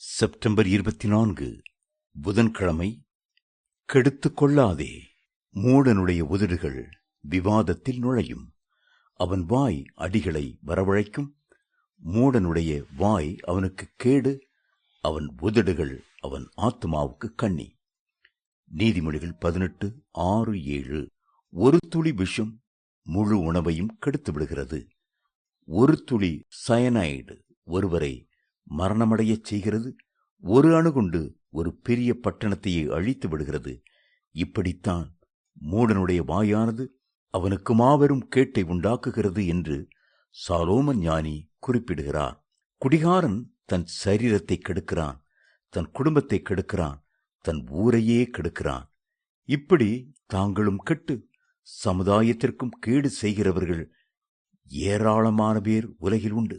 September 24 புதன்கிழமை. கெடுத்துக் கொள்ளாதே. மூடனுடைய உதடுகள் விவாதத்தில் நுழையும், அவன் வாய் அடிகளை வரவழைக்கும். மூடனுடைய வாய் அவனுக்கு கேடு, அவன் உதடுகள் அவன் ஆத்துமாவுக்கு கண்ணி. நீதிமொழிகள் 18:6-7. ஒரு துளி விஷம் முழு உணவையும் கெடுத்து விடுகிறது. ஒரு துளி சயனைடு ஒருவரை மரணமடையச் செய்கிறது. ஒரு அணுகுண்டு ஒரு பெரிய பட்டணத்தையே அழித்து விடுகிறது. இப்படித்தான் மூடனுடைய வாயானது அவனுக்கு மாபெரும் கேட்டை உண்டாக்குகிறது என்று சாலோமன் ஞானி குறிப்பிடுகிறார். குடிகாரன் தன் சரீரத்தை கெடுக்கிறான், தன் குடும்பத்தை கெடுக்கிறான், தன் ஊரையே கெடுக்கிறான். இப்படி தாங்களும் கெட்டு சமுதாயத்திற்கும் கேடு செய்கிறவர்கள் ஏராளமான பேர் உலகில் உண்டு.